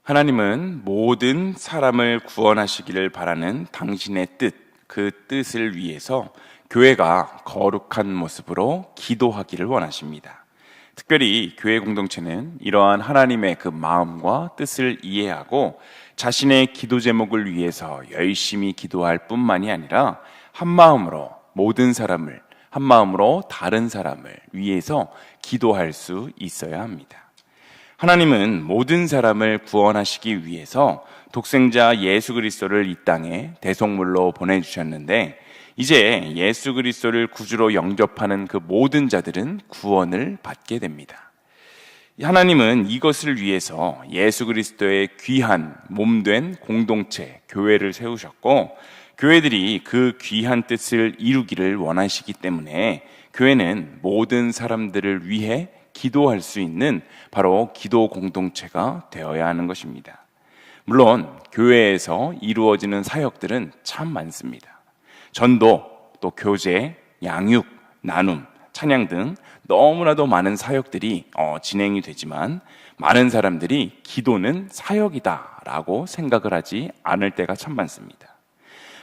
하나님은 모든 사람을 구원하시기를 바라는 당신의 뜻, 그 뜻을 위해서 교회가 거룩한 모습으로 기도하기를 원하십니다. 특별히 교회 공동체는 이러한 하나님의 그 마음과 뜻을 이해하고 자신의 기도 제목을 위해서 열심히 기도할 뿐만이 아니라 한 마음으로 모든 사람을, 한 마음으로 다른 사람을 위해서 기도할 수 있어야 합니다. 하나님은 모든 사람을 구원하시기 위해서 독생자 예수 그리스도를 이 땅에 대속물로 보내주셨는데, 이제 예수 그리스도를 구주로 영접하는 그 모든 자들은 구원을 받게 됩니다. 하나님은 이것을 위해서 예수 그리스도의 귀한 몸된 공동체, 교회를 세우셨고, 교회들이 그 귀한 뜻을 이루기를 원하시기 때문에 교회는 모든 사람들을 위해 기도할 수 있는 바로 기도 공동체가 되어야 하는 것입니다. 물론 교회에서 이루어지는 사역들은 참 많습니다. 전도, 또 교제, 양육, 나눔, 찬양 등 너무나도 많은 사역들이 진행이 되지만, 많은 사람들이 기도는 사역이다라고 생각을 하지 않을 때가 참 많습니다.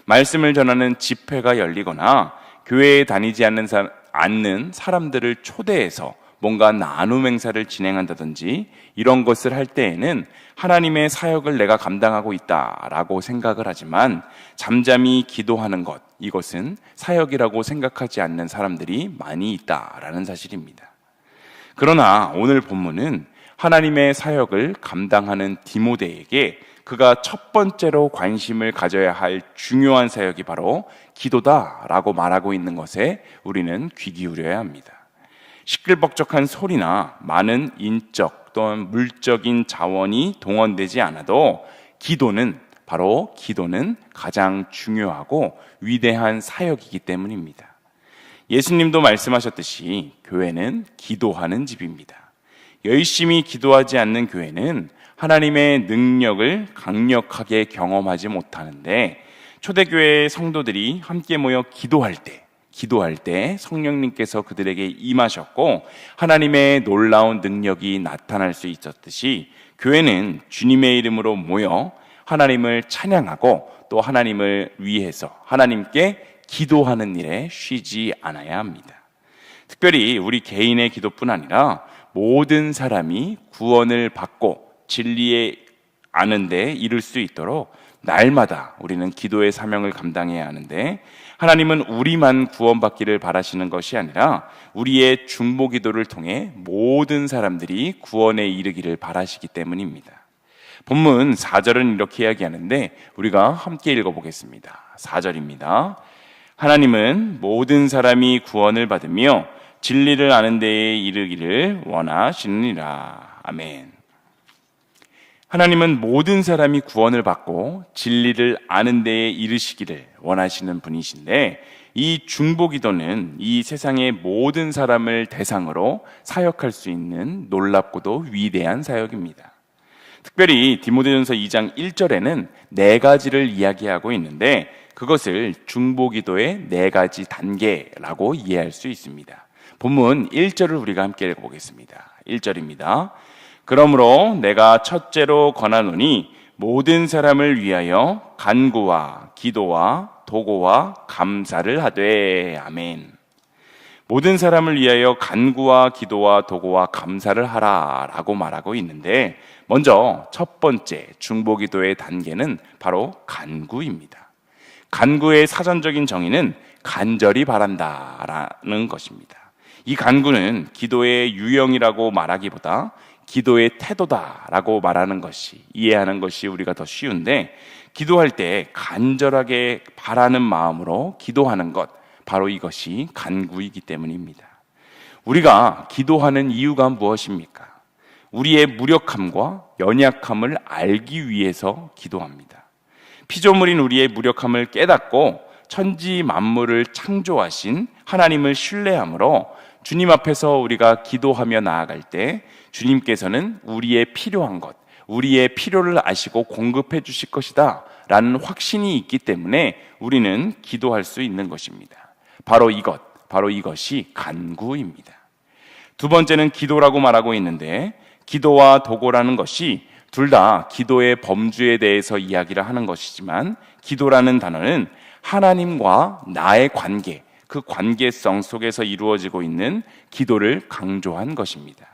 말씀을 전하는 집회가 열리거나 교회에 다니지 않는 사람들을 초대해서 뭔가 나눔 행사를 진행한다든지 이런 것을 할 때에는 하나님의 사역을 내가 감당하고 있다라고 생각을 하지만, 잠잠히 기도하는 것, 이것은 사역이라고 생각하지 않는 사람들이 많이 있다라는 사실입니다. 그러나 오늘 본문은 하나님의 사역을 감당하는 디모데에게 그가 첫 번째로 관심을 가져야 할 중요한 사역이 바로 기도다라고 말하고 있는 것에 우리는 귀 기울여야 합니다. 시끌벅적한 소리나 많은 인적 또는 물적인 자원이 동원되지 않아도 기도는 가장 중요하고 위대한 사역이기 때문입니다. 예수님도 말씀하셨듯이 교회는 기도하는 집입니다. 열심히 기도하지 않는 교회는 하나님의 능력을 강력하게 경험하지 못하는데, 초대교회의 성도들이 함께 모여 기도할 때 성령님께서 그들에게 임하셨고 하나님의 놀라운 능력이 나타날 수 있었듯이, 교회는 주님의 이름으로 모여 하나님을 찬양하고 또 하나님을 위해서 하나님께 기도하는 일에 쉬지 않아야 합니다. 특별히 우리 개인의 기도뿐 아니라 모든 사람이 구원을 받고 진리에 아는 데 이를 수 있도록 날마다 우리는 기도의 사명을 감당해야 하는데, 하나님은 우리만 구원받기를 바라시는 것이 아니라 우리의 중보 기도를 통해 모든 사람들이 구원에 이르기를 바라시기 때문입니다. 본문 4절은 이렇게 이야기하는데 우리가 함께 읽어보겠습니다. 4절입니다. 하나님은 모든 사람이 구원을 받으며 진리를 아는 데에 이르기를 원하시느니라. 아멘. 하나님은 모든 사람이 구원을 받고 진리를 아는 데에 이르시기를 원하시는 분이신데, 이 중보기도는 이 세상의 모든 사람을 대상으로 사역할 수 있는 놀랍고도 위대한 사역입니다. 특별히 디모데전서 2장 1절에는 4가지를 이야기하고 있는데, 그것을 중보기도의 4가지 단계라고 이해할 수 있습니다. 본문 1절을 우리가 함께 읽어보겠습니다. 1절입니다. 그러므로 내가 첫째로 권하노니 모든 사람을 위하여 간구와 기도와 도고와 감사를 하되. 아멘. 모든 사람을 위하여 간구와 기도와 도고와 감사를 하라라고 말하고 있는데, 먼저 첫 번째 중보기도의 단계는 바로 간구입니다. 간구의 사전적인 정의는 간절히 바란다라는 것입니다. 이 간구는 기도의 유형이라고 말하기보다 기도의 태도다라고 말하는 것이, 이해하는 것이 우리가 더 쉬운데, 기도할 때 간절하게 바라는 마음으로 기도하는 것, 바로 이것이 간구이기 때문입니다. 우리가 기도하는 이유가 무엇입니까? 우리의 무력함과 연약함을 알기 위해서 기도합니다. 피조물인 우리의 무력함을 깨닫고 천지 만물을 창조하신 하나님을 신뢰함으로 주님 앞에서 우리가 기도하며 나아갈 때 주님께서는 우리의 필요한 것, 우리의 필요를 아시고 공급해 주실 것이다 라는 확신이 있기 때문에 우리는 기도할 수 있는 것입니다. 바로 이것이 간구입니다. 두 번째는 기도라고 말하고 있는데, 기도와 도고라는 것이 둘 다 기도의 범주에 대해서 이야기를 하는 것이지만 기도라는 단어는 하나님과 나의 관계, 그 관계성 속에서 이루어지고 있는 기도를 강조한 것입니다.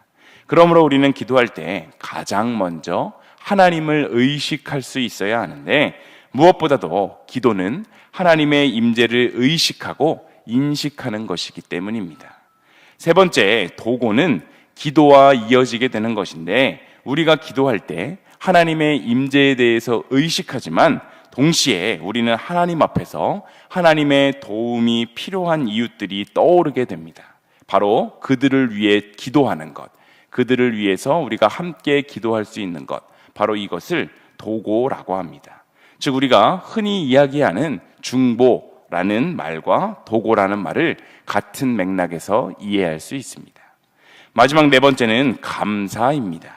그러므로 우리는 기도할 때 가장 먼저 하나님을 의식할 수 있어야 하는데, 무엇보다도 기도는 하나님의 임재를 의식하고 인식하는 것이기 때문입니다. 세 번째, 도고는 기도와 이어지게 되는 것인데, 우리가 기도할 때 하나님의 임재에 대해서 의식하지만 동시에 우리는 하나님 앞에서 하나님의 도움이 필요한 이웃들이 떠오르게 됩니다. 바로 그들을 위해 기도하는 것, 그들을 위해서 우리가 함께 기도할 수 있는 것, 바로 이것을 도고라고 합니다. 즉 우리가 흔히 이야기하는 중보라는 말과 도고라는 말을 같은 맥락에서 이해할 수 있습니다. 마지막 네 번째는 감사입니다.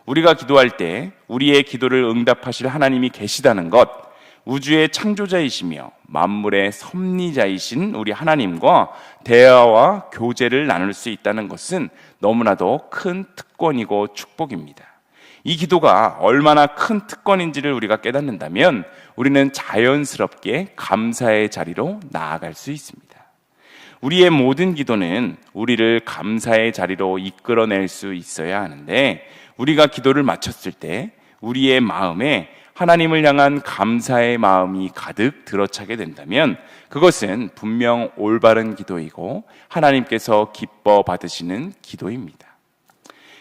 우리가 기도할 때 우리의 기도를 응답하실 하나님이 계시다는 것, 우주의 창조자이시며 만물의 섭리자이신 우리 하나님과 대화와 교제를 나눌 수 있다는 것은 너무나도 큰 특권이고 축복입니다. 이 기도가 얼마나 큰 특권인지를 우리가 깨닫는다면 우리는 자연스럽게 감사의 자리로 나아갈 수 있습니다. 우리의 모든 기도는 우리를 감사의 자리로 이끌어낼 수 있어야 하는데, 우리가 기도를 마쳤을 때 우리의 마음에 하나님을 향한 감사의 마음이 가득 들어차게 된다면 그것은 분명 올바른 기도이고 하나님께서 기뻐 받으시는 기도입니다.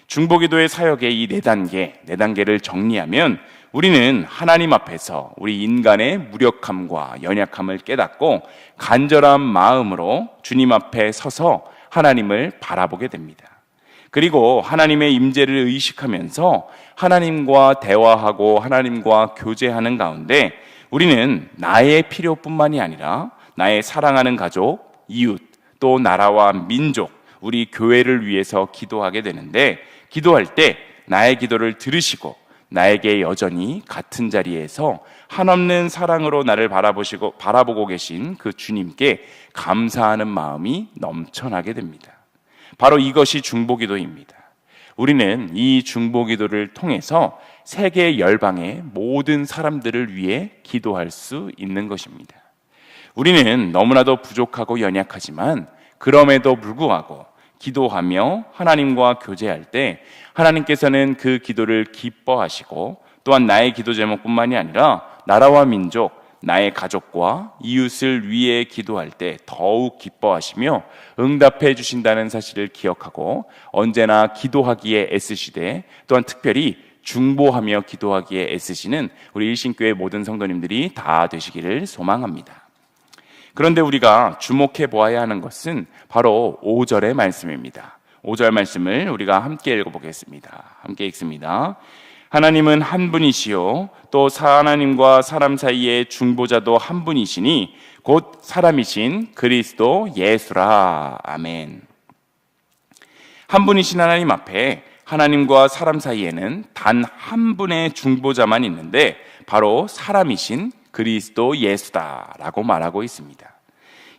중보기도의 사역의 이 네 단계를 정리하면 우리는 하나님 앞에서 우리 인간의 무력함과 연약함을 깨닫고 간절한 마음으로 주님 앞에 서서 하나님을 바라보게 됩니다. 그리고 하나님의 임재를 의식하면서 하나님과 대화하고 하나님과 교제하는 가운데 우리는 나의 필요뿐만이 아니라 나의 사랑하는 가족, 이웃, 또 나라와 민족, 우리 교회를 위해서 기도하게 되는데, 기도할 때 나의 기도를 들으시고 나에게 여전히 같은 자리에서 한없는 사랑으로 나를 바라보고 계신 그 주님께 감사하는 마음이 넘쳐나게 됩니다. 바로 이것이 중보기도입니다. 우리는 이 중보기도를 통해서 세계 열방의 모든 사람들을 위해 기도할 수 있는 것입니다. 우리는 너무나도 부족하고 연약하지만 그럼에도 불구하고 기도하며 하나님과 교제할 때 하나님께서는 그 기도를 기뻐하시고, 또한 나의 기도 제목뿐만이 아니라 나라와 민족, 나의 가족과 이웃을 위해 기도할 때 더욱 기뻐하시며 응답해 주신다는 사실을 기억하고 언제나 기도하기에 애쓰시되, 또한 특별히 중보하며 기도하기에 애쓰시는 우리 일신교회 모든 성도님들이 다 되시기를 소망합니다. 그런데 우리가 주목해 보아야 하는 것은 바로 5절의 말씀입니다. 5절 말씀을 우리가 함께 읽어보겠습니다. 함께 읽습니다. 하나님은 한 분이시요 또 하나님과 사람 사이의 중보자도 한 분이시니 곧 사람이신 그리스도 예수라. 아멘. 한 분이신 하나님 앞에 하나님과 사람 사이에는 단 한 분의 중보자만 있는데 바로 사람이신 그리스도 예수다라고 말하고 있습니다.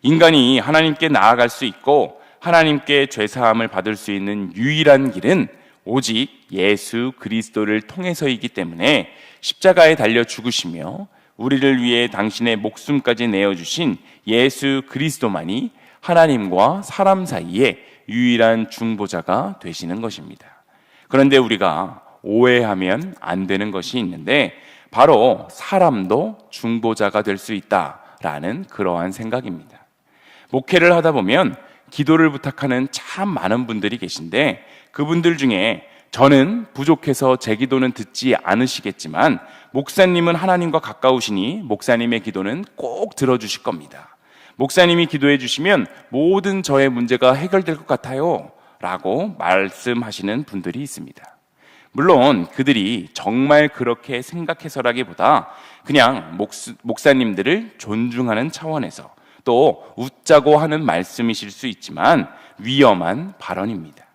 인간이 하나님께 나아갈 수 있고 하나님께 죄사함을 받을 수 있는 유일한 길은 오직 예수 그리스도를 통해서이기 때문에 십자가에 달려 죽으시며 우리를 위해 당신의 목숨까지 내어주신 예수 그리스도만이 하나님과 사람 사이에 유일한 중보자가 되시는 것입니다. 그런데 우리가 오해하면 안 되는 것이 있는데 바로 사람도 중보자가 될 수 있다라는 그러한 생각입니다. 목회를 하다 보면 기도를 부탁하는 참 많은 분들이 계신데 그분들 중에 저는 부족해서 제 기도는 듣지 않으시겠지만 목사님은 하나님과 가까우시니 목사님의 기도는 꼭 들어주실 겁니다. 목사님이 기도해 주시면 모든 저의 문제가 해결될 것 같아요 라고 말씀하시는 분들이 있습니다. 물론 그들이 정말 그렇게 생각해서라기보다 그냥 목사님들을 존중하는 차원에서 또 웃자고 하는 말씀이실 수 있지만 위험한 발언입니다.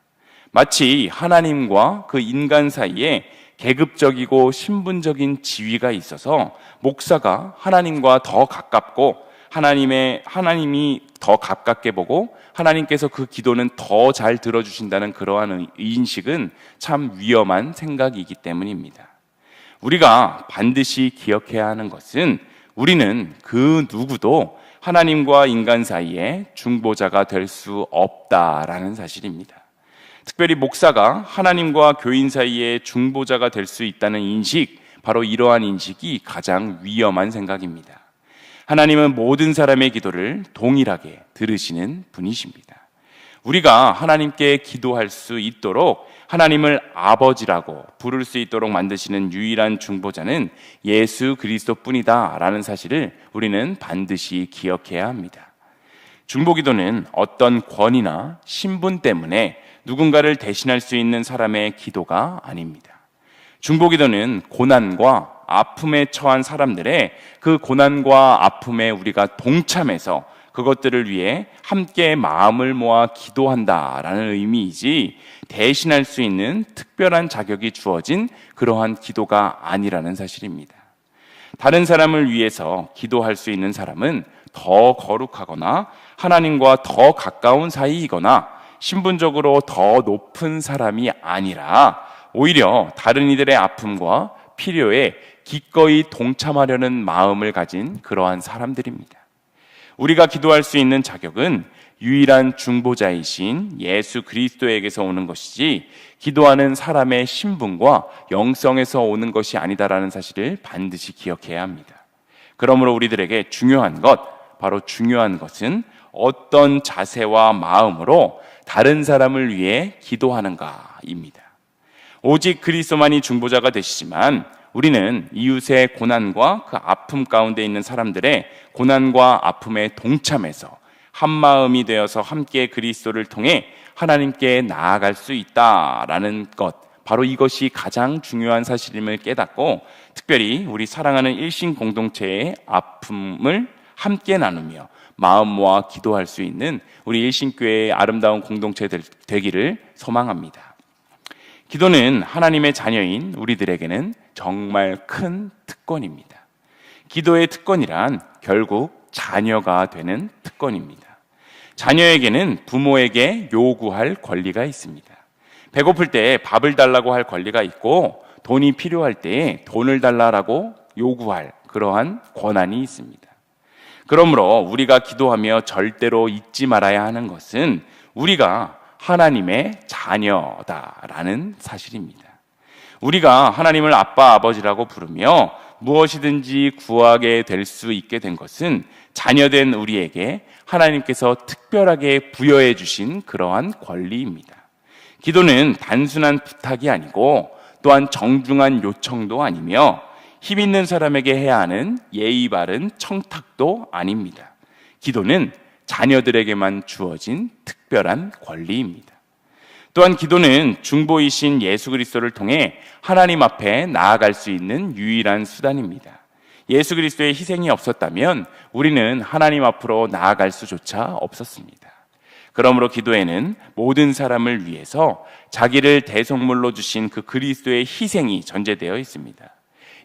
마치 하나님과 그 인간 사이에 계급적이고 신분적인 지위가 있어서 목사가 하나님과 더 가깝고 하나님이 더 가깝게 보고 하나님께서 그 기도는 더 잘 들어주신다는 그러한 인식은 참 위험한 생각이기 때문입니다. 우리가 반드시 기억해야 하는 것은 우리는 그 누구도 하나님과 인간 사이에 중보자가 될 수 없다라는 사실입니다. 특별히 목사가 하나님과 교인 사이에 중보자가 될 수 있다는 인식, 바로 이러한 인식이 가장 위험한 생각입니다. 하나님은 모든 사람의 기도를 동일하게 들으시는 분이십니다. 우리가 하나님께 기도할 수 있도록 하나님을 아버지라고 부를 수 있도록 만드시는 유일한 중보자는 예수 그리스도뿐이다 라는 사실을 우리는 반드시 기억해야 합니다. 중보기도는 어떤 권위나 신분 때문에 누군가를 대신할 수 있는 사람의 기도가 아닙니다. 중보기도는 고난과 아픔에 처한 사람들의 그 고난과 아픔에 우리가 동참해서 그것들을 위해 함께 마음을 모아 기도한다라는 의미이지 대신할 수 있는 특별한 자격이 주어진 그러한 기도가 아니라는 사실입니다. 다른 사람을 위해서 기도할 수 있는 사람은 더 거룩하거나 하나님과 더 가까운 사이이거나 신분적으로 더 높은 사람이 아니라 오히려 다른 이들의 아픔과 필요에 기꺼이 동참하려는 마음을 가진 그러한 사람들입니다. 우리가 기도할 수 있는 자격은 유일한 중보자이신 예수 그리스도에게서 오는 것이지 기도하는 사람의 신분과 영성에서 오는 것이 아니다라는 사실을 반드시 기억해야 합니다. 그러므로 우리들에게 중요한 것은 어떤 자세와 마음으로 다른 사람을 위해 기도하는가입니다. 오직 그리스도만이 중보자가 되시지만 우리는 이웃의 고난과 그 아픔 가운데 있는 사람들의 고난과 아픔에 동참해서 한 마음이 되어서 함께 그리스도를 통해 하나님께 나아갈 수 있다라는 것, 바로 이것이 가장 중요한 사실임을 깨닫고 특별히 우리 사랑하는 일신 공동체의 아픔을 함께 나누며 마음 모아 기도할 수 있는 우리 일신교회의 아름다운 공동체 되기를 소망합니다. 기도는 하나님의 자녀인 우리들에게는 정말 큰 특권입니다. 기도의 특권이란 결국 자녀가 되는 특권입니다. 자녀에게는 부모에게 요구할 권리가 있습니다. 배고플 때 밥을 달라고 할 권리가 있고 돈이 필요할 때 돈을 달라고 요구할 그러한 권한이 있습니다. 그러므로 우리가 기도하며 절대로 잊지 말아야 하는 것은 우리가 하나님의 자녀다라는 사실입니다. 우리가 하나님을 아빠, 아버지라고 부르며 무엇이든지 구하게 될 수 있게 된 것은 자녀된 우리에게 하나님께서 특별하게 부여해 주신 그러한 권리입니다. 기도는 단순한 부탁이 아니고 또한 정중한 요청도 아니며 힘 있는 사람에게 해야 하는 예의 바른 청탁도 아닙니다. 기도는 자녀들에게만 주어진 특별한 권리입니다. 또한 기도는 중보이신 예수 그리스도를 통해 하나님 앞에 나아갈 수 있는 유일한 수단입니다. 예수 그리스도의 희생이 없었다면 우리는 하나님 앞으로 나아갈 수조차 없었습니다. 그러므로 기도에는 모든 사람을 위해서 자기를 대속물로 주신 그 그리스도의 희생이 전제되어 있습니다.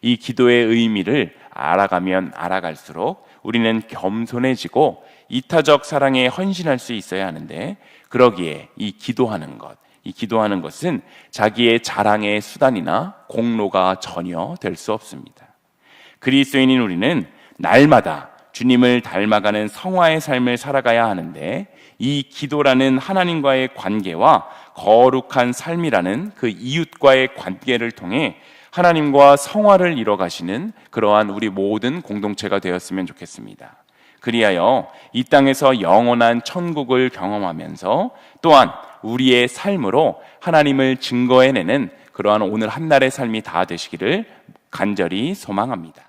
이 기도의 의미를 알아가면 알아갈수록 우리는 겸손해지고 이타적 사랑에 헌신할 수 있어야 하는데, 그러기에 이 기도하는 것은 자기의 자랑의 수단이나 공로가 전혀 될 수 없습니다. 그리스도인인 우리는 날마다 주님을 닮아가는 성화의 삶을 살아가야 하는데, 이 기도라는 하나님과의 관계와 거룩한 삶이라는 그 이웃과의 관계를 통해 하나님과 성화를 이뤄가시는 그러한 우리 모든 공동체가 되었으면 좋겠습니다. 그리하여 이 땅에서 영원한 천국을 경험하면서 또한 우리의 삶으로 하나님을 증거해내는 그러한 오늘 한날의 삶이 다 되시기를 간절히 소망합니다.